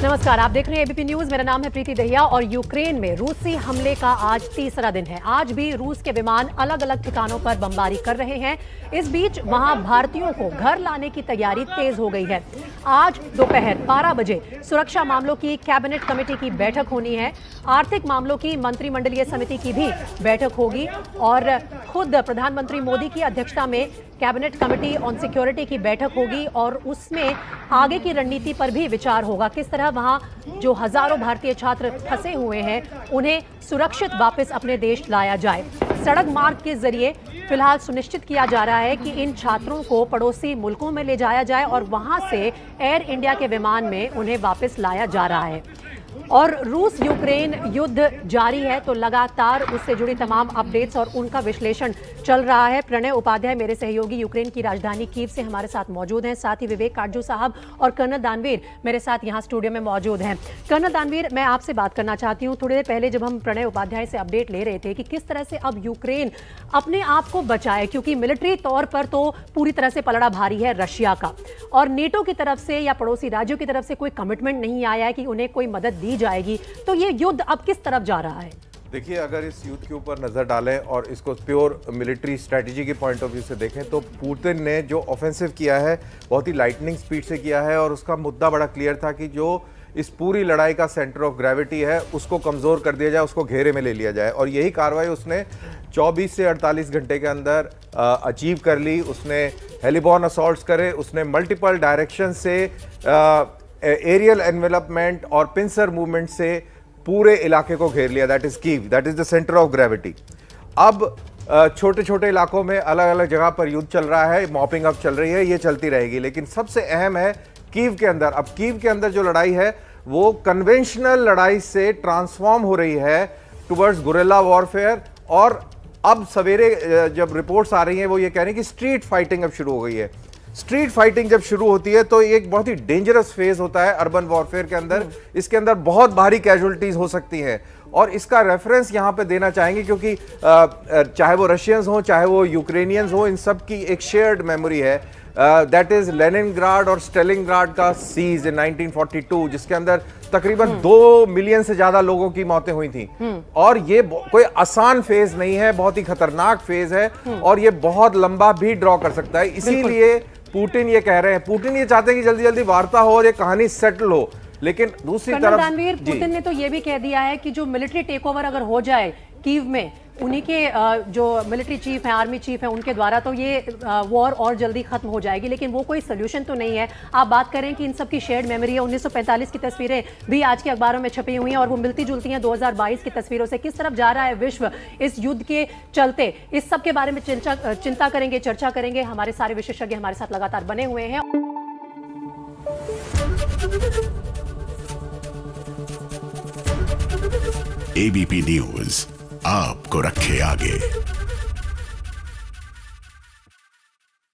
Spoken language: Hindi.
नमस्कार, आप देख रहे हैं एबीपी न्यूज। मेरा नाम है प्रीति दहिया और यूक्रेन में रूसी हमले का आज तीसरा दिन है। आज भी रूस के विमान अलग अलग ठिकानों पर बमबारी कर रहे हैं। इस बीच वहां भारतीयों को घर लाने की तैयारी तेज हो गई है। आज दोपहर 12 बजे सुरक्षा मामलों की कैबिनेट कमेटी की बैठक होनी है। आर्थिक मामलों की मंत्रिमंडलीय समिति की भी बैठक होगी और खुद प्रधानमंत्री मोदी की अध्यक्षता में कैबिनेट कमेटी ऑन सिक्योरिटी की बैठक होगी और उसमें आगे की रणनीति पर भी विचार होगा। किस तरह वहां जो हजारों भारतीय छात्र फंसे हुए हैं उन्हें सुरक्षित वापस अपने देश लाया जाए। सड़क मार्ग के जरिए फिलहाल सुनिश्चित किया जा रहा है कि इन छात्रों को पड़ोसी मुल्कों में ले जाया जाए और वहां से एयर इंडिया के विमान में उन्हें वापस लाया जा रहा है। और रूस यूक्रेन युद्ध जारी है तो लगातार उससे जुड़ी तमाम अपडेट्स और उनका विश्लेषण चल रहा है। प्रणय उपाध्याय मेरे सहयोगी यूक्रेन की राजधानी कीव से हमारे साथ मौजूद हैं। साथ ही विवेक काटजू साहब और कर्नल दानवीर मेरे साथ यहाँ स्टूडियो में मौजूद हैं। कर्नल दानवीर, मैं आपसे बात करना चाहती हूँ। थोड़ी देर पहले जब हम प्रणय उपाध्याय से अपडेट ले रहे थे कि किस तरह से अब यूक्रेन अपने आप को बचाए, क्योंकि मिलिट्री तौर पर तो पूरी तरह से पलड़ा भारी है रशिया का, और नेटो की तरफ से या पड़ोसी राज्यों की तरफ से कोई कमिटमेंट नहीं आया है कि उन्हें कोई मदद दी जाएगी। तो ये युद्ध अब किस तरफ जा रहा है? देखिए, अगर इस युद्ध के ऊपर नजर डालें और इसको प्योर मिलिट्री स्ट्रेटजी के पॉइंट ऑफ व्यू से देखें तो पुतिन ने जो ऑफेंसिव किया है बहुत ही लाइटनिंग स्पीड से किया है और उसका मुद्दा बड़ा क्लियर था कि जो इस पूरी लड़ाई का सेंटर ऑफ ग्रेविटी है उसको कमज़ोर कर दिया जाए, उसको घेरे में ले लिया जाए। और यही कार्रवाई उसने 24 से 48 घंटे के अंदर अचीव कर ली। उसने हेलीबॉर्न असॉल्ट्स करे, उसने मल्टीपल डायरेक्शन से एरियल एनवेलपमेंट और पिंसर मूवमेंट से पूरे इलाके को घेर लिया। That is Kyiv, that is the centre of gravity. अब छोटे छोटे इलाकों में अलग अलग जगह पर युद्ध चल रहा है, मॉपिंग अप चल रही है, ये चलती रहेगी। लेकिन सबसे अहम है कीव के अंदर। अब कीव के अंदर जो लड़ाई है वो कन्वेंशनल लड़ाई से ट्रांसफॉर्म हो रही है टुवर्ड्स गुरिल्ला वॉरफेयर। और अब सवेरे जब रिपोर्ट्स आ रही हैं वो ये कह रही हैं कि स्ट्रीट फाइटिंग अब शुरू हो गई है। स्ट्रीट फाइटिंग जब शुरू होती है तो एक बहुत ही डेंजरस फेज होता है अर्बन वॉरफेयर के अंदर। इसके अंदर बहुत भारी कैजुअलिटीज हो सकती हैं और इसका रेफरेंस यहां पे देना चाहेंगे क्योंकि चाहे वो रशियंस हो चाहे वो यूक्रेनियंस हो, इन सब की एक शेयर्ड मेमोरी है। दैट इज लेनिनग्राड और स्टेलिनग्राड का सीज इन 1942, जिसके अंदर तकरीबन 2 मिलियन से ज्यादा लोगों की मौतें हुई थी। और ये कोई आसान फेज नहीं है, बहुत ही खतरनाक फेज है और ये बहुत लंबा भी ड्रॉ कर सकता है। इसीलिए पुतिन ये कह रहे हैं, पुतिन ये चाहते हैं कि जल्दी जल्दी वार्ता हो और ये कहानी सेटल हो। लेकिन दूसरी तरफ दानवीर, पुतिन ने तो ये भी कह दिया है कि जो मिलिट्री टेक ओवर अगर हो जाए कीव में, उन्हीं के जो मिलिट्री चीफ हैं, आर्मी चीफ हैं, उनके द्वारा, तो ये वॉर और जल्दी खत्म हो जाएगी। लेकिन वो कोई सोल्यूशन तो नहीं है। आप बात करें कि इन सब की शेयर्ड मेमोरी है। 1945 की तस्वीरें भी आज के अखबारों में छपी हुई हैं और वो मिलती जुलती हैं 2022 की तस्वीरों से। किस तरफ जा रहा है विश्व इस युद्ध के चलते, इस सब के बारे में चिंता करेंगे, चर्चा करेंगे। हमारे सारे विशेषज्ञ हमारे साथ लगातार बने हुए हैं। एबीपी न्यूज आपको रखे आगे।